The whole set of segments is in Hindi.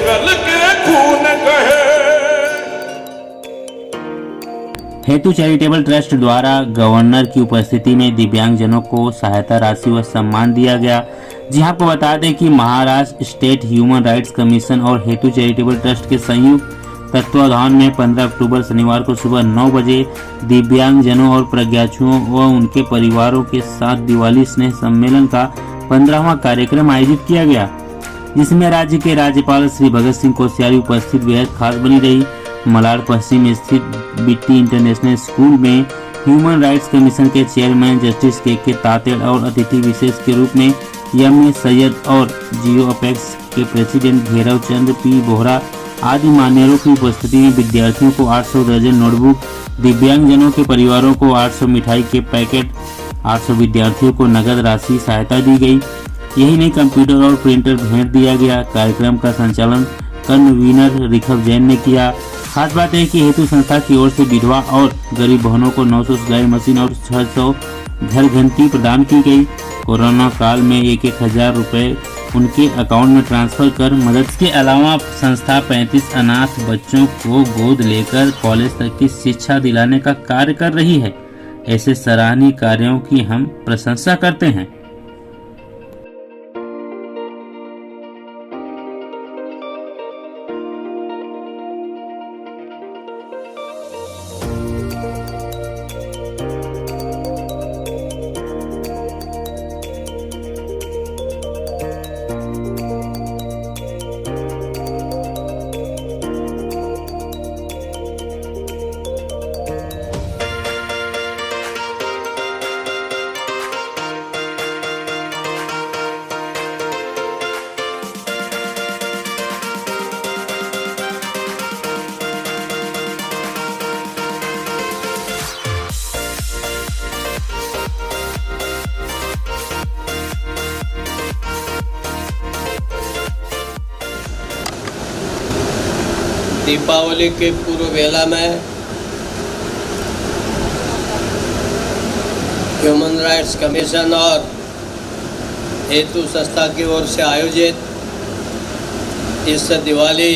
जंगल के खून कहे। हेतु चैरिटेबल ट्रस्ट द्वारा गवर्नर की उपस्थिति में दिव्यांगजनों को सहायता राशि व सम्मान दिया गया। जी आपको बता दें कि Maharashtra state human rights commission और हेतु चैरिटेबल ट्रस्ट के संयुक्त तत्वाधान में 15 अक्टूबर शनिवार को सुबह 9 बजे दिव्यांगजनों और प्रज्ञाचुओं व उनके परिवारों के साथ दिवाली स्नेह सम्मेलन का 15वां कार्यक्रम आयोजित किया गया, जिसमें राज्य के राज्यपाल श्री भगत सिंह कोश्यारी उपस्थित बेहद खास बनी रही। मलाड पश्चिम स्थित बिट्टी इंटरनेशनल स्कूल में ह्यूमन राइट्स कमीशन के चेयरमैन जस्टिस के तातेड़ और अतिथि विशेष के रूप में यम सैयद और जियो अपेक्स के प्रेसिडेंट घेरव चंद पी बोहरा आदि मान्यवरों की उपस्थिति में विद्यार्थियों को 800 दर्जन नोटबुक, दिव्यांगजनों के परिवारों को 800 मिठाई के पैकेट, 800 विद्यार्थियों को नगद राशि सहायता दी गई। यही नहीं, कंप्यूटर और प्रिंटर भेंट दिया गया। कार्यक्रम का संचालन कन्वीनर रिखव जैन ने किया। खास बात है कि हेतु संस्था की ओर से विधवा और गरीब बहनों को 900 सिलाई मशीन और 600 घर घंटी प्रदान की गई। कोरोना काल में 1,000 रुपए उनके अकाउंट में ट्रांसफर कर मदद के अलावा संस्था 35 अनाथ बच्चों को गोद लेकर कॉलेज तक की शिक्षा दिलाने का कार्य कर रही है। ऐसे सराहनीय कार्यों की हम प्रशंसा करते हैं। दीपावली के पूर्व वेला में ह्यूमन राइट्स कमीशन और हेतु संस्था की ओर से आयोजित इस दिवाली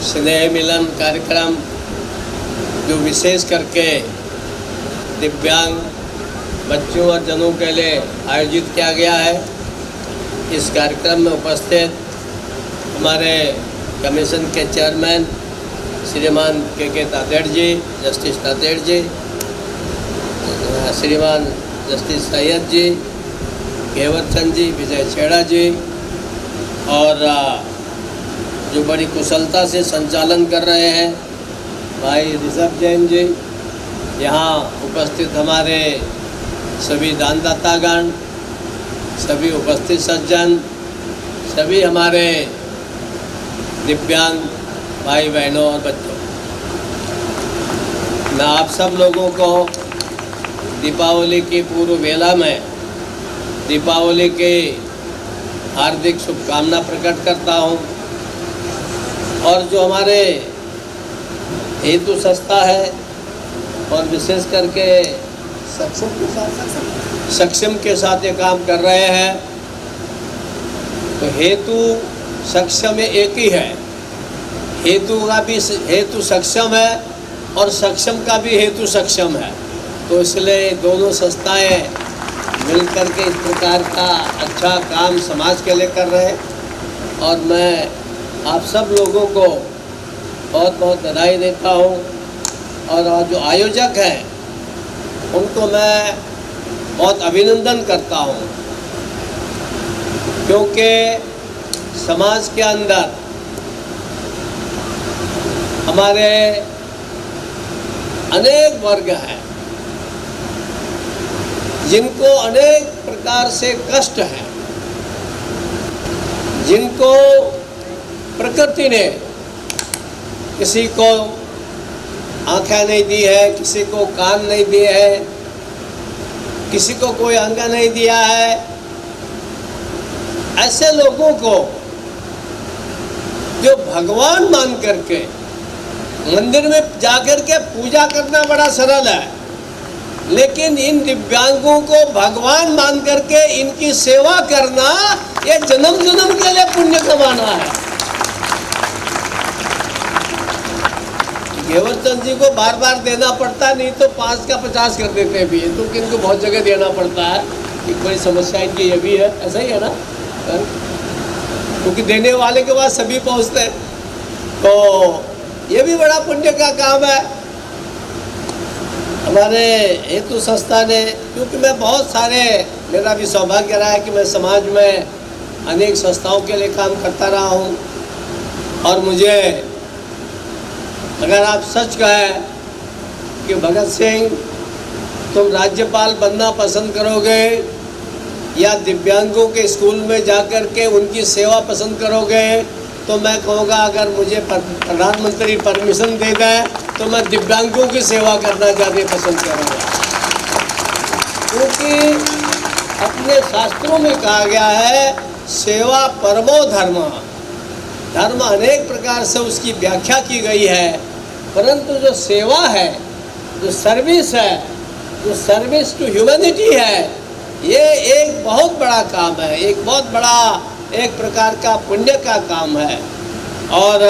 स्नेह मिलन कार्यक्रम, जो विशेष करके दिव्यांग बच्चों और जनों के लिए आयोजित किया गया है, इस कार्यक्रम में उपस्थित हमारे कमीशन के चेयरमैन श्रीमान के तातेड़ जी, जस्टिस तातेड़ जी, श्रीमान जस्टिस सैयद जी, घेवर चंद जी, विजय छेड़ा जी, और जो बड़ी कुशलता से संचालन कर रहे हैं भाई ऋषभ जैन जी, यहाँ उपस्थित हमारे सभी दानदातागण, सभी उपस्थित सज्जन, सभी हमारे दिव्यांग भाई बहनों और बच्चों, मैं आप सब लोगों को दीपावली की पूर्व वेला में दीपावली की हार्दिक शुभकामना प्रकट करता हूं। और जो हमारे हेतु संस्था है और विशेष करके सक्षम के साथ ये काम कर रहे हैं, तो हेतु सक्षम एक ही है। हेतु का भी हेतु सक्षम है और सक्षम का भी हेतु सक्षम है, तो इसलिए दोनों संस्थाएं मिलकर के इस प्रकार का अच्छा काम समाज के लिए कर रहे हैं। और मैं आप सब लोगों को बहुत बहुत बधाई देता हूं, और जो आयोजक हैं उनको मैं बहुत अभिनंदन करता हूं, क्योंकि समाज के अंदर हमारे अनेक वर्ग हैं जिनको अनेक प्रकार से कष्ट है, जिनको प्रकृति ने किसी को आँखें नहीं दी है, किसी को कान नहीं दिए है, किसी को कोई अंग नहीं दिया है। ऐसे लोगों को जो भगवान मान करके मंदिर में जाकर के पूजा करना बड़ा सरल है, लेकिन इन दिव्यांगों को भगवान मान करके इनकी सेवा करना ये जन्म जन्म के लिए पुण्य कमाना है। घेवर चंद जी को बार बार देना पड़ता, नहीं तो 5 का 50 कर देते हैं भी, तो इनको बहुत जगह देना पड़ता है। कि कोई समस्या इनकी ये भी है, ऐसा ही है ना, क्योंकि देने वाले के पास सभी पहुंचते हैं। तो ये भी बड़ा पुण्य का काम है हमारे हेतु संस्था ने। क्योंकि मैं बहुत सारे, मेरा भी सौभाग्य रहा है कि मैं समाज में अनेक संस्थाओं के लिए काम करता रहा हूँ। और मुझे, अगर आप सच कहें कि भगत सिंह तुम राज्यपाल बनना पसंद करोगे या दिव्यांगों के स्कूल में जाकर के उनकी सेवा पसंद करोगे, तो मैं कहूँगा अगर मुझे प्रधानमंत्री परमिशन दे दें तो मैं दिव्यांगों की सेवा करना ज़्यादा पसंद करूँगा। क्योंकि अपने शास्त्रों में कहा गया है सेवा परमो धर्म। धर्म अनेक प्रकार से उसकी व्याख्या की गई है, परंतु जो सेवा है, जो सर्विस है, जो सर्विस टू ह्यूमैनिटी है, ये एक बहुत बड़ा काम है, एक बहुत बड़ा एक प्रकार का पुण्य का काम है। और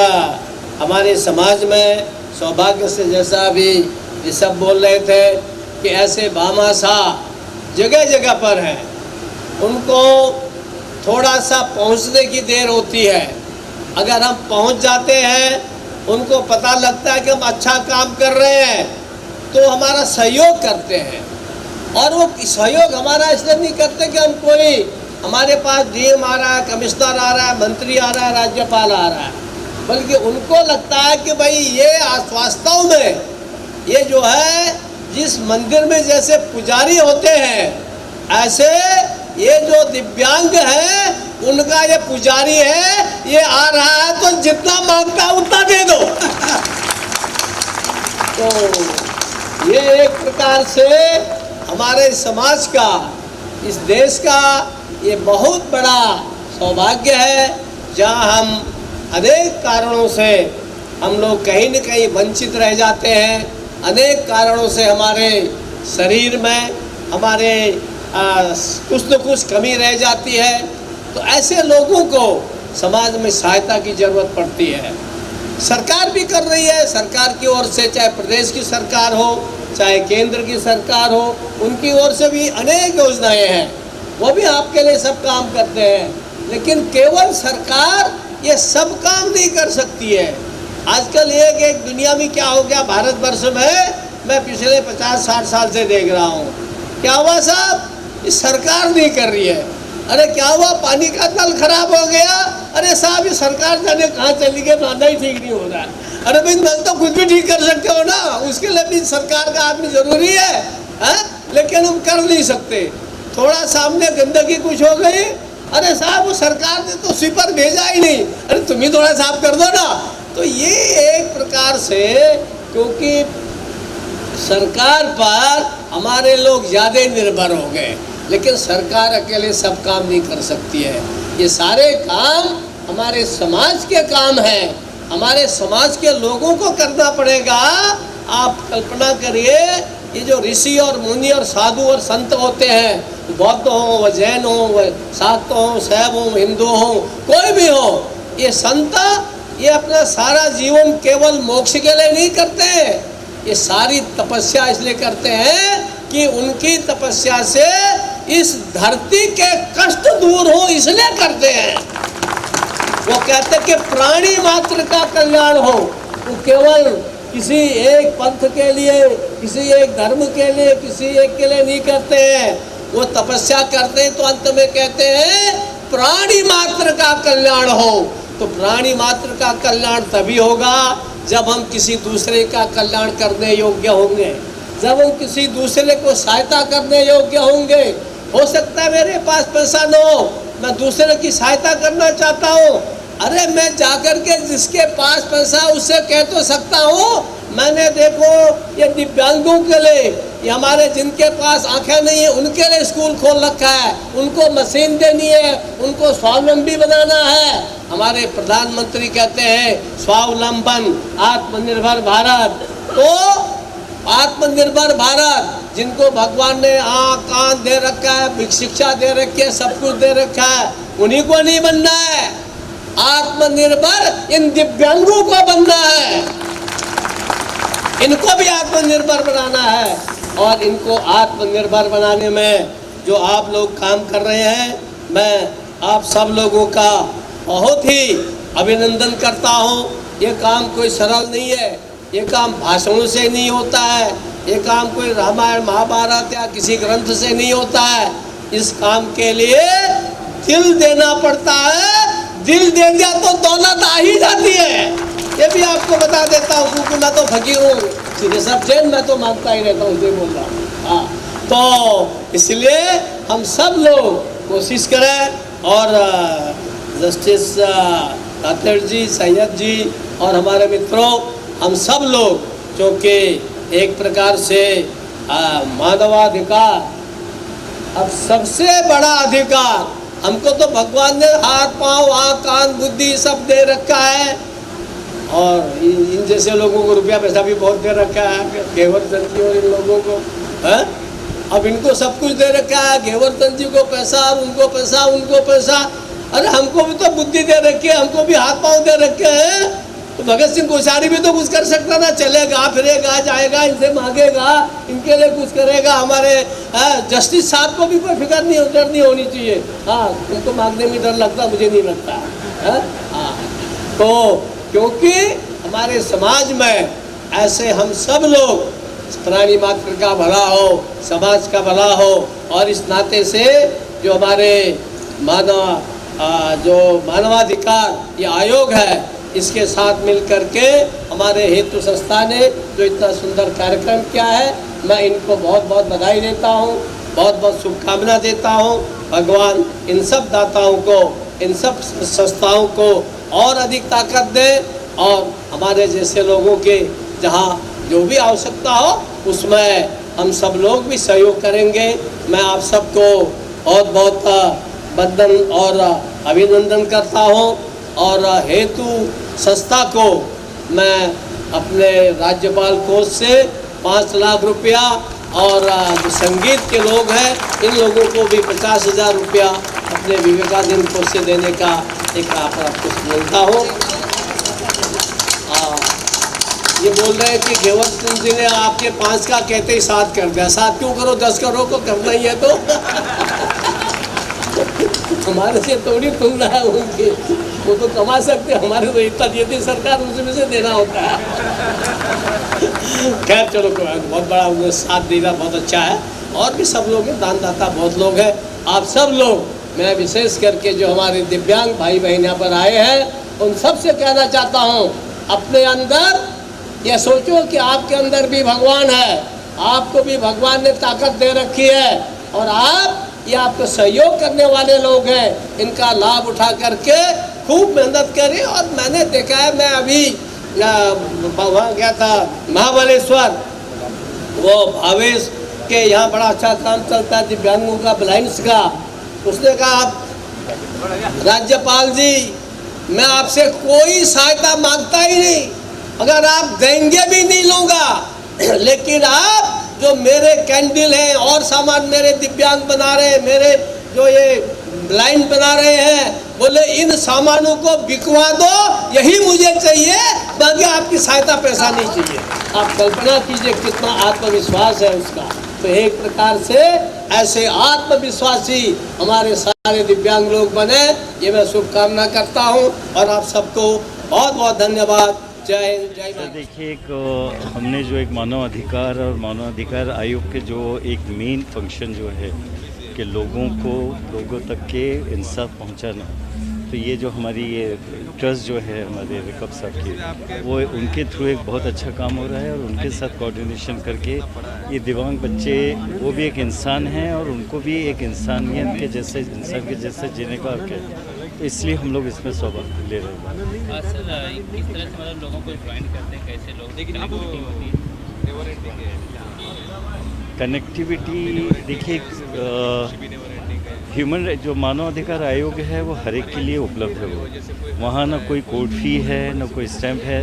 हमारे समाज में सौभाग्य से, जैसा अभी ये सब बोल रहे थे कि ऐसे भामाशाह जगह जगह पर हैं, उनको थोड़ा सा पहुंचने की देर होती है। अगर हम पहुंच जाते हैं, उनको पता लगता है कि हम अच्छा काम कर रहे हैं, तो हमारा सहयोग करते हैं। और वो सहयोग हमारा इसलिए नहीं करते कि हम कोई, हमारे पास डीएम आ रहा है, कमिश्नर आ रहा है, मंत्री आ रहा है, राज्यपाल आ रहा है, बल्कि उनको लगता है कि भाई ये वास्तव में ये जो है, जिस मंदिर में जैसे पुजारी होते हैं, ऐसे ये जो दिव्यांग है उनका ये पुजारी है, ये आ रहा है तो जितना मांगता है उतना दे दो। तो ये एक प्रकार से हमारे समाज का, इस देश का ये बहुत बड़ा सौभाग्य है, जहाँ हम अनेक कारणों से हम लोग कहीं न कहीं वंचित रह जाते हैं। अनेक कारणों से हमारे शरीर में हमारे कुछ न कुछ कमी रह जाती है। तो ऐसे लोगों को समाज में सहायता की ज़रूरत पड़ती है। सरकार भी कर रही है, सरकार की ओर से, चाहे प्रदेश की सरकार हो, चाहे केंद्र की सरकार हो, उनकी ओर से भी अनेक योजनाएं हैं, वो भी आपके लिए सब काम करते हैं। लेकिन केवल सरकार ये सब काम नहीं कर सकती है। आजकल एक दुनिया में क्या हो गया भारतवर्ष में, मैं पिछले 50-60 साल से देख रहा हूँ, क्या हुआ साहब, ये सरकार नहीं कर रही है। अरे क्या हुआ, पानी का नल खराब हो गया, अरे साहब ये सरकार जाने कहाँ चली गई, नाना ही ठीक नहीं हो रहा है। अरे भाई नल तो खुद भी ठीक कर सकते हो ना, उसके लिए भी सरकार का आदमी जरूरी है, लेकिन हम कर नहीं सकते। थोड़ा सामने गंदगी कुछ हो गई, अरे साहब वो सरकार ने तो स्वीपर भेजा ही नहीं, अरे तुम ही थोड़ा साफ कर दो ना। तो ये एक प्रकार से, क्योंकि सरकार पर हमारे लोग ज़्यादा निर्भर हो गए, लेकिन सरकार अकेले सब काम नहीं कर सकती है। ये सारे काम हमारे समाज के काम हैं, हमारे समाज के लोगों को करना पड़ेगा। आप कल्पना करिए, ये जो ऋषि और मुनि और साधु और संत होते हैं, बौद्ध हो, व जैन हो, व शाक्त हो, शैव हो, हिंदू हो, कोई भी हो, ये संत ये अपना सारा जीवन केवल मोक्ष के लिए नहीं करते, ये सारी तपस्या इसलिए करते हैं कि उनकी तपस्या से इस धरती के कष्ट दूर हो, इसलिए करते हैं। वो कहते हैं कि प्राणी मात्र का कल्याण हो। वो केवल किसी एक पंथ के लिए, किसी एक धर्म के लिए, किसी एक के लिए नहीं करते हैं। वो तपस्या करते हैं तो अंत में कहते हैं प्राणी मात्र का कल्याण हो। तो प्राणी मात्र का कल्याण तभी होगा जब हम किसी दूसरे का कल्याण करने योग्य होंगे, जब हम किसी दूसरे को सहायता करने योग्य होंगे। हो सकता है मेरे पास पैसा न हो, मैं दूसरे की सहायता करना चाहता हूँ, अरे मैं जाकर के जिसके पास पैसा उससे कह तो सकता हूँ, मैंने देखो ये दिव्यांगों के लिए, ये हमारे जिनके पास आंखें नहीं है उनके लिए स्कूल खोल रखा है, उनको मशीन देनी है, उनको स्वावलंबी बनाना है। हमारे प्रधानमंत्री कहते हैं स्वावलंबन आत्मनिर्भर भारत। तो आत्मनिर्भर भारत, जिनको भगवान ने आँख कान दे रखा है, शिक्षा दे रखी है, सब कुछ दे रखा है, उन्हीं को नहीं बनना है। आत्मनिर्भर इन दिव्यांगों को बनना है। इनको भी आत्मनिर्भर बनाना है। और इनको आत्मनिर्भर बनाने में जो आप लोग काम कर रहे हैं, मैं आप सब लोगों का बहुत ही अभिनंदन करता हूँ। ये काम कोई सरल नहीं है, ये काम भाषणों से नहीं होता है, ये काम कोई रामायण महाभारत या किसी ग्रंथ से नहीं होता है। इस काम के लिए दिल देना पड़ता है। दिल दे दिया तो दौलत आ ही जाती है। ये भी आपको बता देता हूँ, क्योंकि मैं तो फकीर हूँ, सीधे सब चैन मैं तो मांगता ही रहता हूँ, बोल रहा हूँ। हाँ, तो इसलिए हम सब लोग कोशिश करें और जस्टिस कातर जी, सैयद जी और हमारे मित्रों, हम सब लोग जो कि एक प्रकार से मानवाधिकार, अब सबसे बड़ा अधिकार हमको तो भगवान ने हाथ पांव आँख कान बुद्धि सब दे रखा है। और इन जैसे लोगों को रुपया पैसा भी बहुत दे रखा है, घेवर चंद जी और इन लोगों को है। अब इनको सब कुछ दे रखा है, घेवर चंद जी को पैसा और उनको पैसा, उनको पैसा। अरे हमको भी तो बुद्धि दे रखी है, हमको भी हाथ पांव दे रखे हैं। तो भगत सिंह कोश्यारी भी तो कुछ कर सकता ना, चलेगा फिरेगा जाएगा, इनसे मांगेगा, इनके लिए कुछ करेगा। हमारे जस्टिस साहब को भी कोई फिक्र नहीं, डर नहीं होनी चाहिए। हाँ, उनको मांगने में डर लगता, मुझे नहीं लगता है। हाँ, तो क्योंकि हमारे समाज में ऐसे हम सब लोग, प्राणी मात्र का भला हो, समाज का भला हो, और इस नाते से जो हमारे मानवाधिकार ये आयोग है, इसके साथ मिलकर के हमारे हेतु संस्था ने जो इतना सुंदर कार्यक्रम किया है, मैं इनको बहुत बहुत बधाई देता हूँ, बहुत बहुत शुभकामना देता हूँ। भगवान इन सब दाताओं को, इन सब संस्थाओं को और अधिक ताकत दे, और हमारे जैसे लोगों के जहाँ जो भी आवश्यकता हो उसमें हम सब लोग भी सहयोग करेंगे। मैं आप सबको बहुत बहुत वंदन और अभिनंदन करता हूँ। और हेतु संस्था को मैं अपने राज्यपाल कोष से 5 लाख रुपया, और जो संगीत के लोग हैं इन लोगों को भी 50,000 रुपया अपने विवेकानंद कोष से देने का एक आपको मिलता हूँ। ये बोल रहे हैं कि घेवर सिंह जी ने आपके 5 का कहते ही 7 कर दिया। 7 क्यों करो, 10 करो, को करना ही है तो हमारे से थोड़ी तुलना है उनकी, वो तो कमा सकते, हमारे तो इतना देती सरकार, उसमें से देना होता है। खैर चलो, बहुत बड़ा उन्हें साथ देना बहुत अच्छा है। और भी सब लोग हैं, दानदाता बहुत लोग हैं। आप सब लोग, मैं विशेष करके जो हमारे दिव्यांग भाई बहन यहाँ पर आए हैं, उन सब से कहना चाहता हूँ, अपने अंदर ये सोचो कि आपके अंदर भी भगवान है, आपको भी भगवान ने ताकत दे रखी है, और आप ये आपको सहयोग करने वाले लोग हैं, इनका लाभ उठा करके खूब मेहनत करें। और मैंने देखा है, मैं अभी वहाँ गया था महाबलेश्वर, वो भावेश के यहाँ बड़ा अच्छा काम चलता है दिव्यांगों का, ब्लाइंड्स का। उसने कहा, आप राज्यपाल जी, मैं आपसे कोई सहायता मांगता ही नहीं, अगर आप देंगे भी नहीं लूँगा, लेकिन आप जो मेरे कैंडल हैं और सामान मेरे दिव्यांग बना रहे हैं, मेरे जो ये ब्लाइंड बना रहे हैं, बोले इन सामानों को बिकवा दो, यही मुझे चाहिए, बाकी आपकी सहायता पैसा नहीं चाहिए। आप कल्पना कीजिए कितना आत्मविश्वास है उसका। तो एक प्रकार से ऐसे आत्मविश्वासी हमारे सारे दिव्यांग लोग बने, ये मैं शुभकामना करता हूँ। और आप सबको बहुत बहुत धन्यवाद। जय हिंद, जय भारत। देखिए, हमने जो एक मानव अधिकार और मानवाधिकार आयोग के जो एक मेन फंक्शन जो है कि लोगों तक के इंसाफ पहुंचाना, तो ये जो हमारी ये ट्रस्ट जो है हमारे रिकब साहब की, वो उनके थ्रू एक बहुत अच्छा काम हो रहा है। और उनके साथ कोऑर्डिनेशन करके ये दिव्यांग बच्चे, वो भी एक इंसान हैं और उनको भी एक इंसानियत के जैसे, इंसान के जैसे जीने का हक है। तो इसलिए हम लोग इसमें सौभाग्य ले रहे हैं। सर, किस तरह से मतलब लोगों को ज्वाइन करते हैं, कैसे लोग कनेक्टिविटी? देखिए, ह्यूमन जो मानवाधिकार आयोग है वो हर एक के लिए उपलब्ध है। वो वहाँ ना कोई कोर्ट फी है, ना कोई स्टैंप है।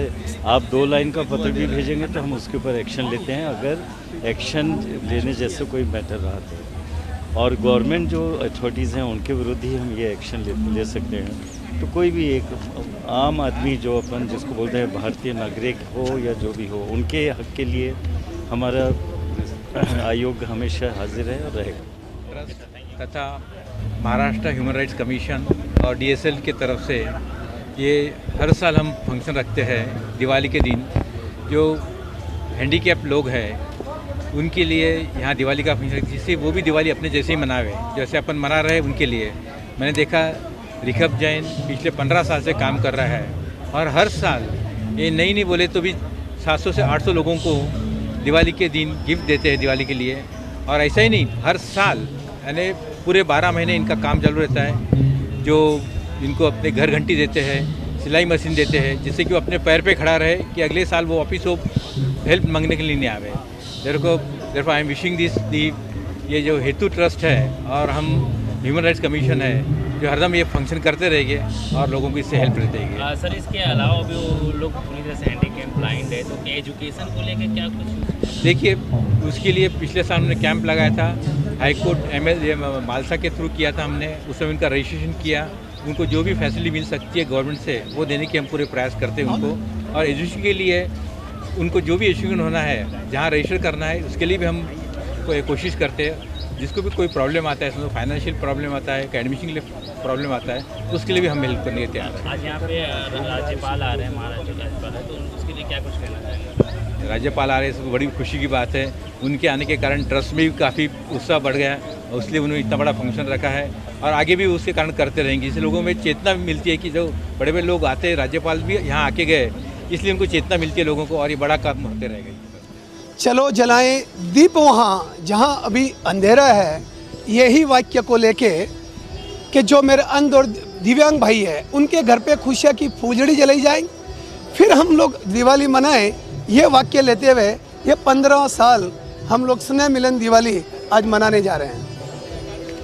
आप 2 लाइन का पत्र भी भेजेंगे तो हम उसके ऊपर एक्शन लेते हैं, अगर एक्शन लेने जैसे कोई मैटर रहा तो। और गवर्नमेंट जो अथॉरिटीज़ हैं उनके विरुद्ध ही हम ये एक्शन ले सकते हैं। तो कोई भी एक आम आदमी जो अपन जिसको बोलते हैं भारतीय नागरिक हो या जो भी हो, उनके हक के लिए हमारा आयोग हमेशा हाजिर है और रहेगा। तथा महाराष्ट्र ह्यूमन राइट्स कमीशन और DSL की तरफ से ये हर साल हम फंक्शन रखते हैं दिवाली के दिन। जो हैंडीकैप लोग हैं उनके लिए यहाँ दिवाली का फंक्शन, जिससे वो भी दिवाली अपने जैसे ही मनावे जैसे अपन मना रहे हैं उनके लिए। मैंने देखा रिखब जैन पिछले 15 साल से काम कर रहा है और हर साल ये नहीं बोले तो भी 700 से 800 लोगों को दिवाली के दिन गिफ्ट देते हैं दिवाली के लिए। और ऐसा ही नहीं, हर साल यानी पूरे 12 महीने इनका काम चालू रहता है। जो इनको अपने घर घंटी देते हैं, सिलाई मशीन देते हैं, जिससे कि वो अपने पैर पे खड़ा रहे कि अगले साल वो वापिस वो हेल्प मांगने के लिए नहीं आवे। Therefore I am wishing this ये जो हेतु ट्रस्ट है और हम ह्यूमन राइट्स कमीशन है जो हरदम ये फंक्शन करते रहेंगे और लोगों को इससे हेल्प रहती है। सर इसके अलावा भी वो लोग पूरी तरह से हैंडीकैप ब्लाइंड है, तो एजुकेशन को लेकर क्या कुछ? देखिए, उसके लिए पिछले साल हमने कैंप लगाया था, हाईकोर्ट मालसा के थ्रू किया था हमने। उसमें उनका रजिस्ट्रेशन किया, उनको जो भी फैसिलिटी मिल सकती है गवर्नमेंट से वो देने के हम पूरे प्रयास करते हैं उनको। और एजुकेशन के लिए उनको जो भी एजुकेशन होना है, जहाँ रजिस्टर करना है, उसके लिए भी हम कोशिश करते हैं। जिसको भी कोई प्रॉब्लम आता है, इसमें फाइनेंशियल प्रॉब्लम आता है, एडमिशन के लिए प्रॉब्लम आता है, उसके लिए भी हम हेल्प करने के तैयार हैं। आज यहाँ पे राज्यपाल आ रहे हैं, महाराष्ट्र के राज्यपाल है, तो उसके लिए क्या कुछ कहना चाहेंगे? राज्यपाल आ रहे हैं, बड़ी खुशी की बात है। उनके आने के कारण ट्रस्ट में भी काफ़ी उत्साह बढ़ गया और इसलिए उन्होंने इतना बड़ा फंक्शन रखा है और आगे भी उसके कारण करते रहेंगे। इससे लोगों में चेतना मिलती है कि जो बड़े बड़े लोग आते हैं, राज्यपाल भी यहाँ आके गए, इसलिए उनको चेतना मिलती है लोगों को और ये बड़ा काम होते रहेगा। चलो जलाएं दीप वहाँ जहाँ अभी अंधेरा है, यही वाक्य को लेके कि जो मेरे अंध और दिव्यांग भाई है उनके घर पे खुशियाँ की फुलझड़ी जलाई जाए, फिर हम लोग दिवाली मनाएं, ये वाक्य लेते हुए ये 15 साल हम लोग स्नेह मिलन दिवाली आज मनाने जा रहे हैं।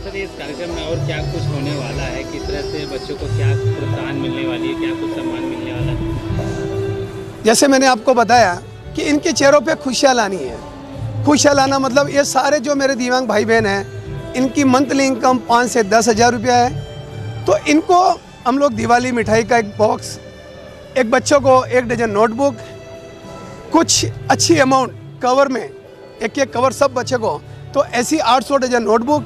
सर इस कार्यक्रम में और क्या कुछ होने वाला है? किस तरह से बच्चों को क्या प्रोत्साहन मिलने वाली है, क्या कुछ सम्मान मिलने वाला है? जैसे मैंने आपको बताया कि इनके चेहरों पे खुशियाँ लानी है। खुशियाँ लाना मतलब ये सारे जो मेरे दिव्यांग भाई बहन हैं, इनकी मंथली इनकम 5 से 10 हज़ार रुपया है। तो इनको हम लोग दिवाली मिठाई का एक बॉक्स, एक बच्चों को 1 डजन नोटबुक, कुछ अच्छी अमाउंट कवर में, एक कवर सब बच्चे को, तो ऐसी 800 डजन नोटबुक,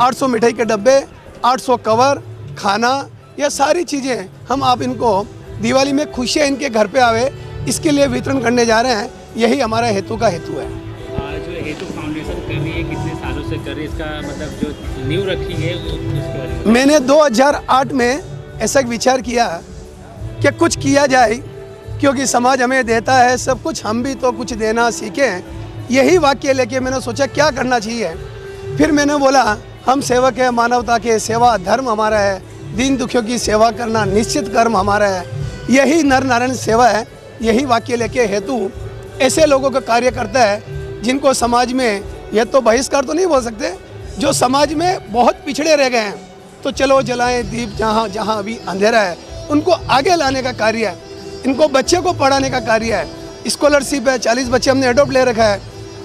800 मिठाई के डब्बे, 800 कवर, खाना, ये सारी चीज़ें हम आप इनको दिवाली में खुशियाँ इनके घर पे आवे, इसके लिए वितरण करने जा रहे हैं। यही हमारा हेतु का हेतु है। जो हेतु फाउंडेशन कर रही है, कितने सालों से कर रही है, इसका मतलब जो नींव रखी है उसके बारे में? मैंने 2008 में ऐसा एक विचार किया कि कुछ किया जाए, क्योंकि समाज हमें देता है सब कुछ, हम भी तो कुछ देना सीखें। यही वाक्य लेके मैंने सोचा क्या करना चाहिए। फिर मैंने बोला हम सेवक है, मानवता के सेवा धर्म हमारा है, दीन दुखियों की सेवा करना निश्चित कर्म हमारा है, यही नर नारायण सेवा है। यही वाक्य लेके हेतु ऐसे लोगों का कार्य करता है जिनको समाज में, यह तो बहिष्कार तो नहीं बोल सकते, जो समाज में बहुत पिछड़े रह गए हैं। तो चलो जलाएं दीप जहाँ जहाँ अभी अंधेरा है, उनको आगे लाने का कार्य है, इनको बच्चे को पढ़ाने का कार्य है। स्कॉलरशिप है, 40 बच्चे हमने एडोप्ट ले रखा है,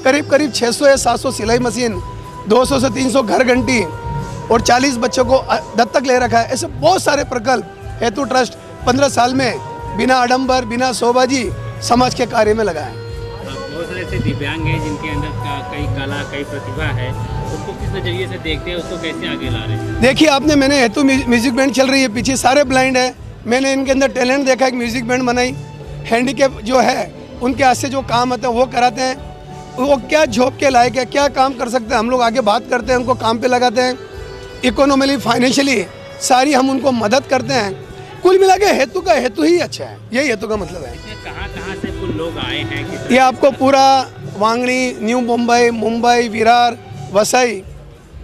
करीब 600 या 700 सिलाई मशीन, 200 से 300 घर घंटी और 40 बच्चों को दत्तक ले रखा है। ऐसे बहुत सारे प्रकल्प हेतु ट्रस्ट 15 साल में बिना आडंबर, बिना शोभाजी समाज के कार्य में लगाए। बहुत सारे ऐसे दिव्यांग हैं जिनके अंदर कई कला, कई प्रतिभा है, उसको किस नजरिए से देखते हैं, उसको कैसे आगे ला रहे हैं? देखिए आपने, मैंने हेतु म्यूजिक बैंड चल रही है, पीछे सारे ब्लाइंड है, मैंने इनके अंदर टैलेंट देखा, एक म्यूजिक बैंड बनाई। हैंडीकैप जो है उनके हाथ से जो काम होता है वो कराते हैं, वो क्या झोंक के लायक है, क्या काम कर सकते हैं, हम लोग आगे बात करते हैं, उनको काम पे लगाते हैं। इकोनॉमिकली, फाइनेंशियली सारी हम उनको मदद करते हैं। कुल मिला के हेतु का हेतु ही अच्छा है, यही हेतु का मतलब है। कहाँ से कुल लोग आए हैं? ये आपको पूरा वांगणी, न्यू मुंबई, विरार, वसई,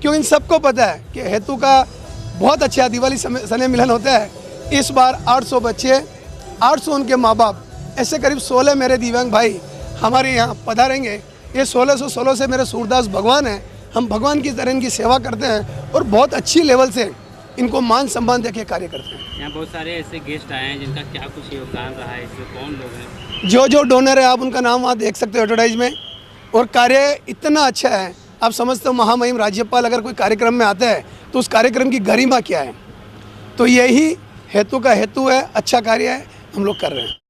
क्यों इन सबको पता है कि हेतु का बहुत अच्छा दिवाली स्नेह मिलन होता है। इस बार 800 बच्चे, 800 उनके माँ बाप, ऐसे करीब 16 मेरे दिव्यांग भाई हमारे यहाँ पधारेंगे। ये 1616 से मेरे सूरदास भगवान हैं, हम भगवान की तरह इनकी सेवा करते हैं और बहुत अच्छी लेवल से इनको मान सम्मान देके कार्य करते हैं। यहाँ बहुत सारे ऐसे गेस्ट आए हैं जिनका क्या कुछ योगदान रहा है, इसमें कौन लोग हैं? जो डोनर है आप उनका नाम वहाँ देख सकते हो एडवर्टाइज में। और कार्य इतना अच्छा है, आप समझते हो महामहिम राज्यपाल अगर कोई कार्यक्रम में आता है तो उस कार्यक्रम की गरिमा क्या है। तो यही हेतु का हेतु है, अच्छा कार्य है, हम लोग कर रहे हैं।